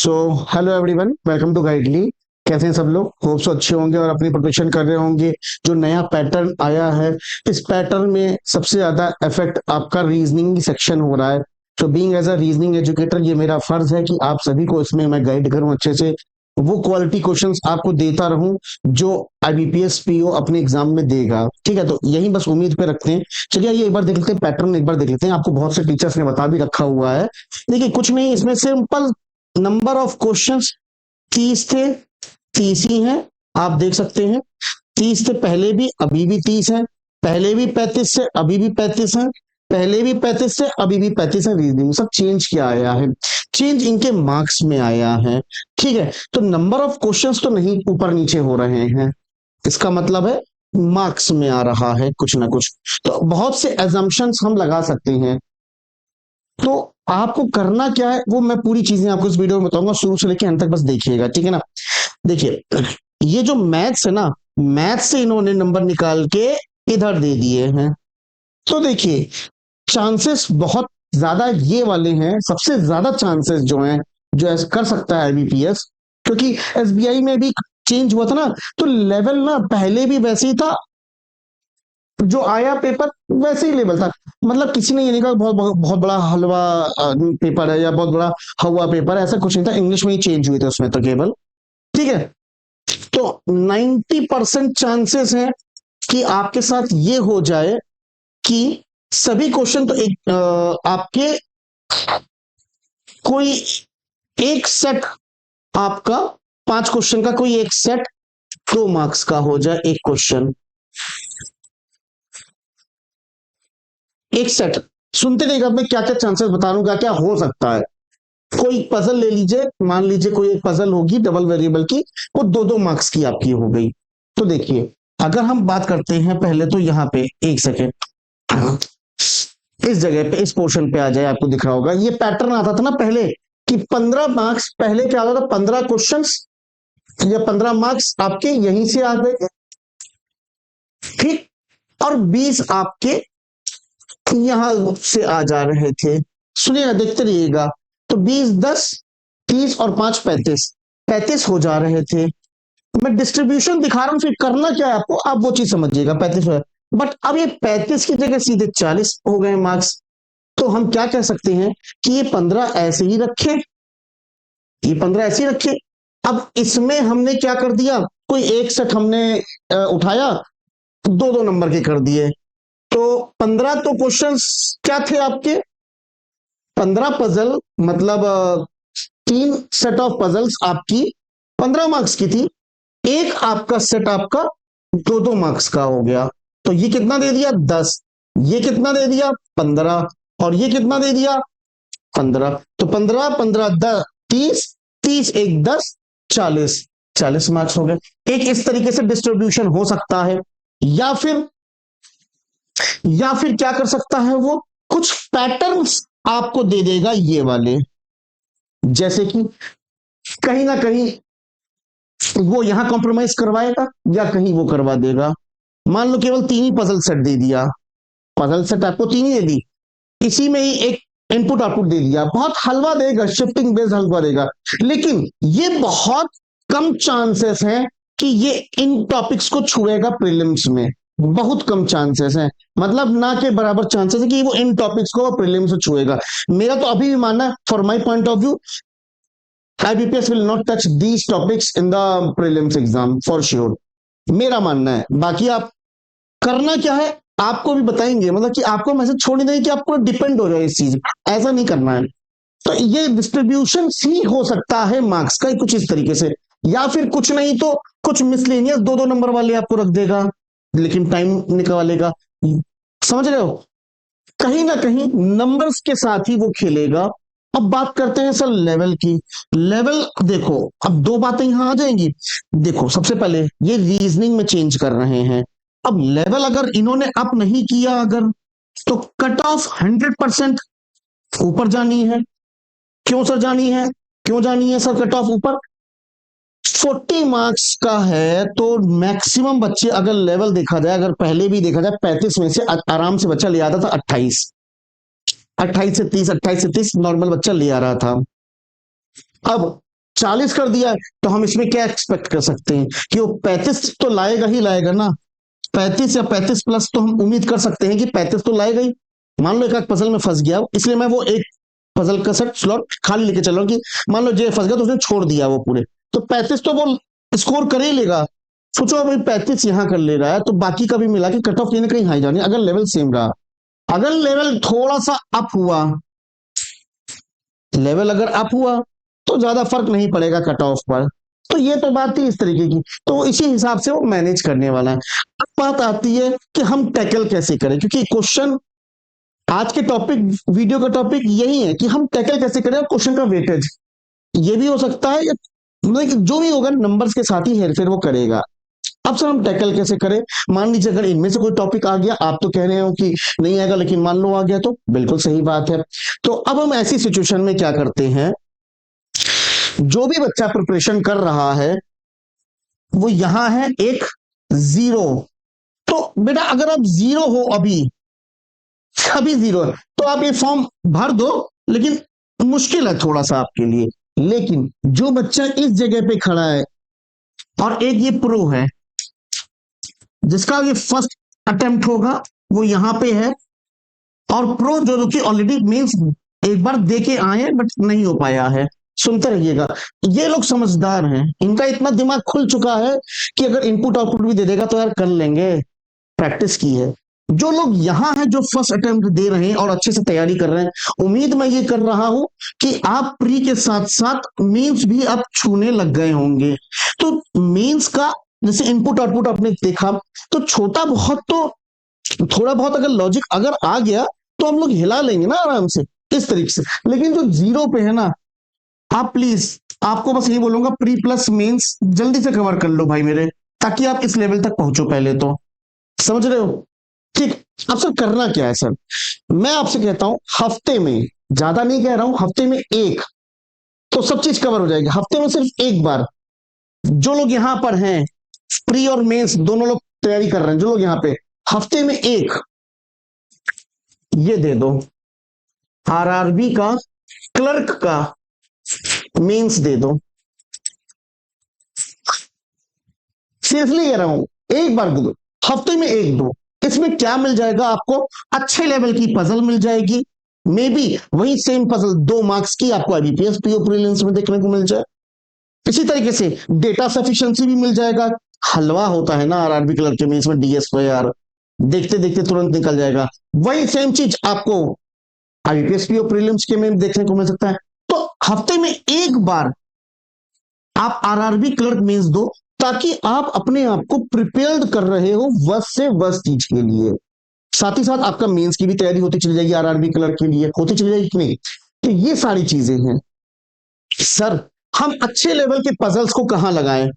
So hello everyone, welcome to Guidely. कैसे हैं सब लोग? होप सो अच्छे होंगे और अपनी प्रिपरेशन कर रहे होंगे। जो नया पैटर्न आया है, इस पैटर्न में सबसे ज्यादा इफेक्ट आपका रीजनिंग सेक्शन हो रहा है। तो being as a reasoning educator, ये मेरा फर्ज है कि आप सभी को इसमें मैं गाइड करूं, अच्छे से वो क्वालिटी क्वेश्चंस आपको देता रहूं जो आईबीपीएस पीओ अपने एग्जाम में देगा। ठीक है, तो यही बस उम्मीद पे रखते हैं। चलिए ये एक बार देख लेते हैं, पैटर्न एक बार देख लेते हैं। आपको बहुत से टीचर्स ने बता भी रखा हुआ है। देखिए कुछ नहीं, इसमें सिंपल नंबर ऑफ क्वेश्चंस 30 थे, 30 ही हैं। आप देख सकते हैं 30 थे पहले भी, अभी भी 30 है। पहले भी 35 से, अभी भी 35 है। पहले भी 35 से, अभी भी 35 है। रीजनिंग सब चेंज किया आया है, चेंज इनके मार्क्स में आया है। ठीक है, तो नंबर ऑफ क्वेश्चंस तो नहीं ऊपर नीचे हो रहे हैं, इसका मतलब है मार्क्स में आ रहा है कुछ ना कुछ। तो बहुत से एजम्पशंस हम लगा सकते हैं। तो आपको करना क्या है वो मैं पूरी चीजें आपको इस वीडियो में बताऊंगा, शुरू से लेकर अंत तक बस देखिएगा। ठीक है ना? देखिए ये जो मैथ्स है ना, मैथ्स से इन्होंने नंबर निकाल के इधर दे दिए हैं। तो देखिए चांसेस बहुत ज्यादा ये वाले हैं, सबसे ज्यादा चांसेस जो हैं, जो ऐसा कर सकता है आईबीपीएस। क्योंकि एसबीआई में भी चेंज हुआ था ना, तो लेवल ना पहले भी वैसे ही था, जो आया पेपर वैसे ही लेवल था। मतलब किसी ने ये नहीं कहा बहुत बहुत बड़ा हलवा पेपर है या बहुत बड़ा हवा पेपर है, ऐसा कुछ नहीं था। इंग्लिश में ही चेंज हुए थे उसमें तो केवल। ठीक है, तो 90% चांसेस है कि आपके साथ ये हो जाए कि सभी क्वेश्चन तो एक आपके कोई एक सेट, आपका 5 क्वेश्चन का कोई एक सेट 2 मार्क्स का हो जाए। एक क्वेश्चन, एक सेट। सुनते रहिएगा, मैं क्या क्या चांसेस बता रहा हूं, क्या क्या हो सकता है। कोई पजल ले लीजिए, मान लीजिए कोई एक पजल होगी डबल वेरिएबल की, वो 2-2 मार्क्स की आपकी हो गई। तो देखिए अगर हम बात करते हैं पहले तो यहाँ पे एक सेकेंड, इस जगह पे इस पोर्शन पे आ जाए, आपको दिख रहा होगा ये पैटर्न आता था ना पहले, कि 15 मार्क्स पहले क्या होता था, 15 क्वेश्चन या 15 मार्क्स आपके यहीं से आ गए। ठीक, और 20 आपके यहां से आ जा रहे थे। सुनिएगा, देखते रहिएगा। तो 20 10 30 और 5 35, 35 हो जा रहे थे। मैं डिस्ट्रीब्यूशन दिखा रहा हूं, फिर करना क्या है आपको, आप वो चीज समझिएगा। 35 है, बट अब ये 35 की जगह सीधे 40 हो गए मार्क्स। तो हम क्या कह सकते हैं कि ये 15 ऐसे ही रखे, ये 15 ऐसे ही रखे। अब इसमें हमने क्या कर दिया, कोई एक सेट हमने उठाया, 2-2 नंबर के कर दिए। तो 15 तो क्वेश्चंस क्या थे आपके, 15 पजल, मतलब 3 सेट ऑफ पजल्स आपकी 15 मार्क्स की थी। एक आपका सेट आपका 2-2 मार्क्स का हो गया। तो ये कितना दे दिया, 10। ये कितना दे दिया, 15। और ये कितना दे दिया, 15। तो 15 15 10 30, 30 एक 10, 40, 40 मार्क्स हो गए। एक इस तरीके से डिस्ट्रीब्यूशन हो सकता है। या फिर या फिर क्या कर सकता है वो, कुछ पैटर्न्स आपको दे देगा ये वाले, जैसे कि कहीं ना कहीं वो यहां कॉम्प्रोमाइज करवाएगा या कहीं वो करवा देगा। मान लो केवल 3 ही पजल सेट दे दिया, पजल सेट आपको 3 ही दे दी, इसी में ही एक इनपुट आउटपुट दे दिया, बहुत हलवा देगा, शिफ्टिंग बेस्ड हलवा देगा। लेकिन ये बहुत कम चांसेस हैं कि ये इन टॉपिक्स को छुएगा प्रीलिम्स में, बहुत कम चांसेस हैं। मतलब ना के बराबर चांसेस है कि वो इन टॉपिक्स को प्रीलिम्स में छुएगा। मेरा तो अभी भी मानना है, for my point of view, IBPS will not touch these topics in the prelims exam for sure, मेरा मानना है। बाकी आप करना क्या है आपको भी बताएंगे, मतलब कि आपको मैसेज छोड़ नहीं देंगे कि आपको डिपेंड हो जाए इस चीज, ऐसा नहीं करना है। तो ये डिस्ट्रीब्यूशन ही हो सकता है मार्क्स का कुछ इस तरीके से, या फिर कुछ नहीं तो कुछ मिसलेनियस 2-2 नंबर वाले आपको रख देगा, लेकिन टाइम निकालेगा। समझ रहे हो, कहीं ना कहीं नंबर्स के साथ ही वो खेलेगा। अब बात करते हैं सर लेवल की। लेवल देखो, अब 2 बातें यहां आ जाएंगी। देखो सबसे पहले ये रीजनिंग में चेंज कर रहे हैं। अब लेवल अगर इन्होंने अप नहीं किया अगर, तो कट ऑफ 100% ऊपर जानी है। क्यों सर जानी है, क्यों जानी है सर कट ऑफ ऊपर? 40 मार्क्स का है तो मैक्सिमम बच्चे, अगर लेवल देखा जाए, अगर पहले भी देखा जाए, 35 में से आराम से बच्चा ले आता था 28, 28 से 30, 28 से 30 नॉर्मल बच्चा ले आ रहा था। अब 40 कर दिया तो हम इसमें क्या एक्सपेक्ट कर सकते हैं कि वो 35 तो लाएगा ही लाएगा ना। 35 या 35+ तो हम उम्मीद कर सकते हैं कि 35 तो लाएगा ही। मान लो एक पजल में फंस गया, इसलिए मैं वो एक पजल का सेट स्लॉट खाली लेके चल रहा हूँ कि मान लो जे फंस गया तो उसने छोड़ दिया वो पूरे, तो 35 तो वो स्कोर कर ही लेगा। सोचो अभी 35 यहां कर ले रहा है तो बाकी का भी मिला के कट ऑफ कहीं ना कहीं हाई जाने। अगर लेवल सेम रहा, अगर लेवल थोड़ा सा अप हुआ, लेवल अगर अप हुआ तो ज्यादा फर्क नहीं पड़ेगा कट ऑफ पर। तो ये तो बात थी इस तरीके की, तो इसी हिसाब से वो मैनेज करने वाला है। अब बात आती है कि हम टैकल कैसे करें, क्योंकि क्वेश्चन आज के टॉपिक, वीडियो का टॉपिक यही है कि हम टैकल कैसे करें। क्वेश्चन का वेटेज ये भी हो सकता है या मतलब कि जो भी होगा नंबर्स के साथ ही हेरफेर वो करेगा। अब सर हम टैकल कैसे करें? मान लीजिए अगर इनमें से कोई टॉपिक आ गया, आप तो कह रहे हो कि नहीं आएगा, लेकिन मान लो आ गया तो बिल्कुल सही बात है। तो अब हम ऐसी सिचुएशन में क्या करते हैं, जो भी बच्चा प्रिपरेशन कर रहा है वो यहां है एक 0। तो बेटा अगर आप 0 हो अभी, अभी 0 है, तो आप ये फॉर्म भर दो, लेकिन मुश्किल है थोड़ा सा आपके लिए। लेकिन जो बच्चा इस जगह पे खड़ा है और एक ये प्रो है जिसका ये फर्स्ट अटेम्प्ट होगा, वो यहां पे है, और प्रो जो कि ऑलरेडी मींस एक बार दे के आए बट नहीं हो पाया है। सुनते रहिएगा, ये लोग समझदार हैं, इनका इतना दिमाग खुल चुका है कि अगर इनपुट आउटपुट भी दे देगा तो यार कर लेंगे, प्रैक्टिस की है। जो लोग यहां हैं, जो फर्स्ट अटेम्प्ट दे रहे हैं और अच्छे से तैयारी कर रहे हैं, उम्मीद मैं ये कर रहा हूं कि आप प्री के साथ साथ मीन्स भी आप छूने लग गए होंगे। तो मीन्स का जैसे इनपुट आउटपुट आपने देखा, तो छोटा बहुत तो थोड़ा बहुत अगर लॉजिक अगर आ गया तो हम लोग हिला लेंगे ना आराम से इस तरीके से। लेकिन जो 0 पे है ना, आप प्लीज, आपको बस ये बोलूंगा प्री प्लस मेंस जल्दी से कवर कर लो भाई मेरे, ताकि आप इस लेवल तक पहुंचो पहले तो। समझ रहे हो? ठीक। अब सर करना क्या है सर? मैं आपसे कहता हूं हफ्ते में, ज्यादा नहीं कह रहा हूं, हफ्ते में एक तो सब चीज कवर हो जाएगी। हफ्ते में सिर्फ एक बार, जो लोग यहां पर हैं प्री और मेंस दोनों लोग तैयारी कर रहे हैं, जो लोग यहां पे, हफ्ते में एक ये दे दो, आरआरबी का क्लर्क का मेंस दे दो। सीरियसली कह रहा हूं, एक बार दो, हफ्ते में एक दो। इसमें क्या मिल जाएगा आपको? अच्छे लेवल की पजल मिल जाएगी, मे बी वही सेम पजल 2 मार्क्स की आपको आईबीपीएस पीओ प्रीलिम्स में देखने को मिल जाए। इसी तरीके से डेटा सफिशिएंसी भी मिल जाएगा। हलवा होता है ना आरआरबी क्लर्क के में, इसमें डीएस यार देखते देखते तुरंत निकल जाएगा। वही सेम चीज आपको आईबीपीएस पीओ प्रीलिम्स के में देखने को मिल सकता है। तो हफ्ते में एक बार आप आरआरबी क्लर्क मेंस दो, ताकि आप अपने आप को प्रिपेयर्ड कर रहे हो वर्स्ट से वर्स्ट चीज के लिए। साथ ही साथ आपका मेंस की भी तैयारी होती चली जाएगी, आरआरबी क्लर्क के लिए होती चली जाएगी कि नहीं। तो ये सारी चीजें हैं। सर हम अच्छे लेवल के पजल्स को कहां लगाएं?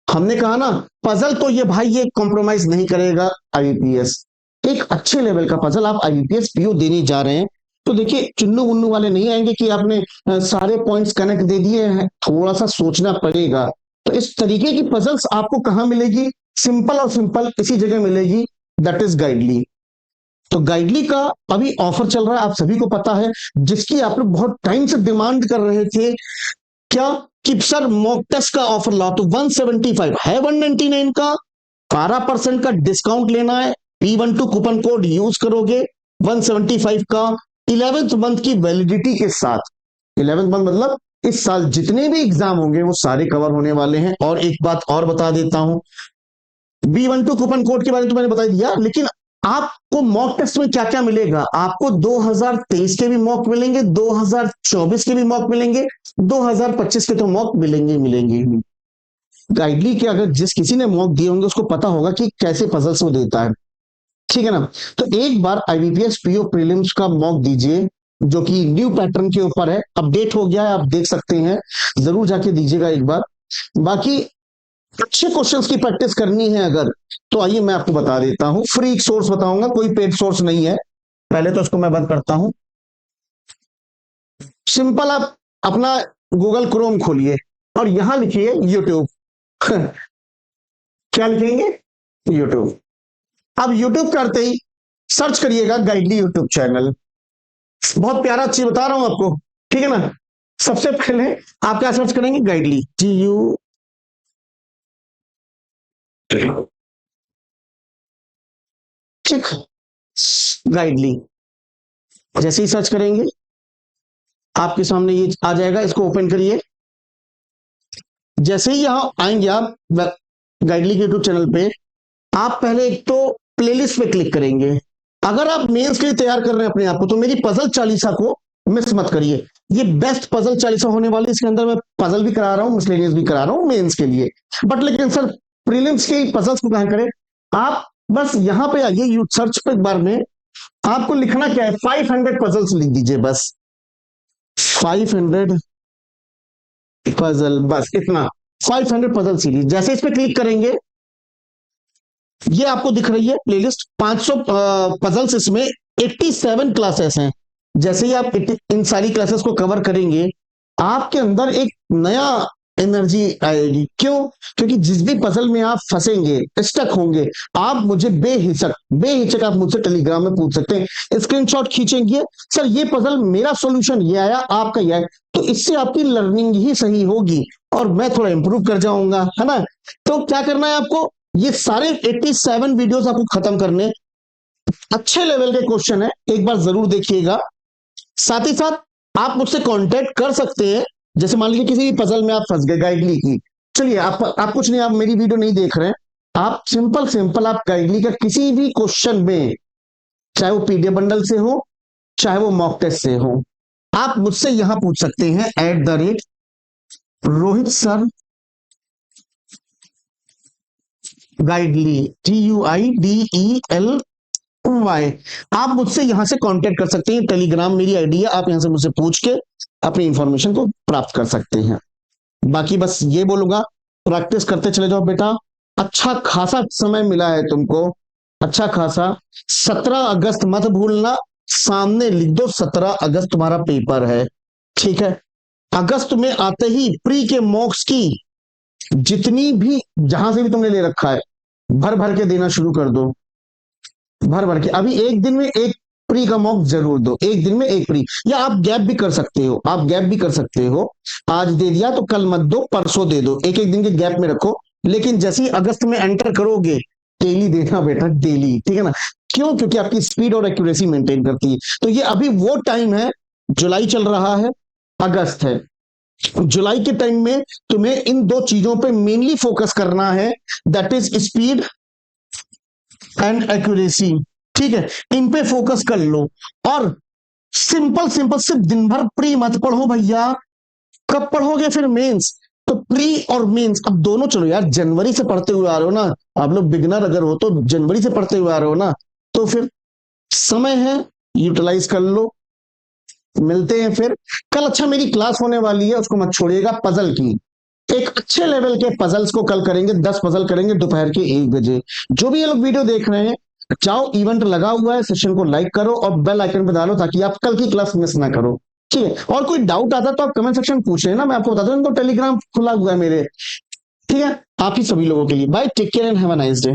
हमने कहा ना पजल तो ये भाई ये कॉम्प्रोमाइज नहीं करेगा आईबीपीएस। एक अच्छे लेवल का पजल आप आईबीपीएस पीओ देने जा रहे हैं, तो देखिए चुन्नू मुन्नू वाले नहीं आएंगे कि आपने सारे पॉइंट्स कनेक्ट दे दिए हैं, थोड़ा सा सोचना पड़ेगा। तो इस तरीके की पजल्स आपको कहां मिलेगी? सिंपल और सिंपल इसी जगह मिलेगी, दैट इज गाइडली। तो गाइडली का अभी ऑफर चल रहा है, आप सभी को पता है, जिसकी आप लोग बहुत टाइम से डिमांड कर रहे थे। क्या कि सर मॉक टेस्ट का ऑफर लाओ, तो 175 है, 199 का 12% का डिस्काउंट लेना है, P12 कूपन कोड यूज करोगे, 175 का 11th मंथ की वैलिडिटी के साथ। 11th मंथ मतलब इस साल जितने भी एग्जाम होंगे वो सारे कवर होने वाले हैं। और एक बात और बता देता हूं, B12 कूपन कोड के बारे में तो मैंने बता दिया, लेकिन आपको मॉक टेस्ट में क्या क्या मिलेगा? आपको 2023 के भी मॉक मिलेंगे, 2024 के भी मॉक मिलेंगे, 2025 के तो मॉक मिलेंगे मिलेंगे। गाइडली के अगर जिस किसी ने मॉक दिए होंगे उसको पता होगा कि कैसे पजल्स वो देता है, ठीक है ना। तो एक बार आईबीपीएस पीओ प्रीलिम्स का मॉक दीजिए, जो कि न्यू पैटर्न के ऊपर है, अपडेट हो गया है, आप देख सकते हैं, जरूर जाके दीजिएगा एक बार। बाकी अच्छे क्वेश्चंस की प्रैक्टिस करनी है अगर, तो आइए मैं आपको बता देता हूं, फ्री सोर्स बताऊंगा, कोई पेड सोर्स नहीं है। पहले तो इसको मैं बंद करता हूं। सिंपल आप अपना गूगल क्रोम खोलिए और यहां लिखिए यूट्यूब। क्या लिखेंगे? यूट्यूब। अब यूट्यूब करते ही सर्च करिएगा गाइडली यूट्यूब चैनल। बहुत प्यारा चीज बता रहा हूं आपको, ठीक है ना। सबसे पहले आप क्या सर्च करेंगे, गाइडली, TU ठीक, गाइडली जैसे ही सर्च करेंगे आपके सामने ये आ जाएगा, इसको ओपन करिए। जैसे ही यहां आएंगे आप गाइडली के यूट्यूब चैनल पे, आप पहले एक तो प्लेलिस्ट पे क्लिक करेंगे। अगर आप मेंस के लिए तैयार कर रहे हैं अपने आप को, तो मेरी पजल चालीसा को मिस मत करिए। ये बेस्ट पजल चालीसा होने वाली, इसके अंदर मैं पजल भी करा रहा हूं, मिसलेनियस भी करा रहा हूं मेंस के लिए। बट लेकिन सर प्रीलिम्स के पजल्स को कहां करें, आप बस यहां पे आइए, यू सर्च पे एक बार में आपको लिखना क्या है, 500 पजल्स लिख दीजिए, बस 500 पजल, बस इतना, 500 पजल सीरीज। जैसे इस पे क्लिक करेंगे, ये आपको दिख रही है प्लेलिस्ट 500 पजल्स, इसमें 87 क्लासेस हैं। जैसे ही आप इन सारी क्लासेस को कवर करेंगे, आपके अंदर एक नया एनर्जी आएगी। क्यों? क्योंकि जिस भी पजल में आप फंसेंगे, स्टक होंगे, आप मुझे बेहिचक बेहिचक आप मुझसे टेलीग्राम में पूछ सकते हैं, स्क्रीनशॉट खींचेंगे, सर ये पजल मेरा सॉल्यूशन ये आया, आपका ये आया, तो इससे आपकी लर्निंग ही सही होगी और मैं थोड़ा इंप्रूव कर जाऊंगा, है ना। तो क्या करना है आपको, ये सारे 87 वीडियोस आपको खत्म करने, अच्छे लेवल के क्वेश्चन है, एक बार जरूर देखिएगा। साथ ही साथ आप मुझसे कांटेक्ट कर सकते हैं। जैसे मान लीजिए किसी भी पजल में आप फंस गए गाइडली की, चलिए आप कुछ नहीं, आप मेरी वीडियो नहीं देख रहे हैं, आप सिंपल सिंपल आप गाइडली का किसी भी क्वेश्चन में, चाहे वो पीडीएफ बंडल से हो, चाहे वो मॉक टेस्ट से हो, आप मुझसे यहां पूछ सकते हैं @रोहित सर गाइडली, TUIDELY। आप मुझसे यहां से कांटेक्ट कर सकते हैं, टेलीग्राम मेरी आईडी है, आप यहां से मुझसे पूछ के अपनी इंफॉर्मेशन को प्राप्त कर सकते हैं। बाकी बस ये बोलूंगा, प्रैक्टिस करते चले जाओ बेटा, अच्छा खासा समय मिला है तुमको, अच्छा खासा। 17 अगस्त मत भूलना, सामने लिख दो 17 अगस्त तुम्हारा पेपर है, ठीक है। अगस्त में आते ही प्री के मॉक्स की जितनी भी, जहां से भी तुमने ले रखा है, भर भर के देना शुरू कर दो, भर भर के। अभी एक दिन में एक प्री का मॉक जरूर दो, एक दिन में एक प्री, या आप गैप भी कर सकते हो, आप गैप भी कर सकते हो, आज दे दिया तो कल मत दो, परसों दे दो, एक एक दिन के गैप में रखो। लेकिन जैसे ही अगस्त में एंटर करोगे, डेली देना बेटा, डेली, ठीक है ना। क्यों? क्योंकि आपकी स्पीड और एक्यूरेसी मेंटेन करती है। तो ये अभी वो टाइम है, जुलाई चल रहा है, अगस्त है, जुलाई के टाइम में तुम्हें इन दो चीजों पे मेनली फोकस करना है, that is speed and accuracy, ठीक है। इन पे फोकस कर लो, और सिंपल सिंपल सिर्फ दिन भर प्री मत पढ़ो भैया, कब पढ़ोगे फिर मेंस। तो प्री और मेंस अब दोनों, चलो यार जनवरी से पढ़ते हुए आ रहे हो ना, आप लोग बिगनर अगर हो तो जनवरी से पढ़ते हुए आ रहे हो ना, तो फिर समय है, यूटिलाइज कर लो। मिलते हैं फिर कल। अच्छा मेरी क्लास होने वाली है, उसको मत छोड़िएगा, पजल की, एक अच्छे लेवल के पजल्स को कल करेंगे, 10 पजल करेंगे दोपहर के 1 बजे। जो भी ये लोग वीडियो देख रहे हैं, जाओ, इवेंट लगा हुआ है, सेशन को लाइक करो और बेल आइकन पे डालो, ताकि आप कल की क्लास मिस ना करो, ठीक है। और कोई डाउट आता तो आप कमेंट सेक्शन पूछ लेना, मैं आपको बता दूं, तो टेलीग्राम खुला हुआ है मेरे, ठीक है, आप ही सभी लोगों के लिए। Bye, take care and have a nice day.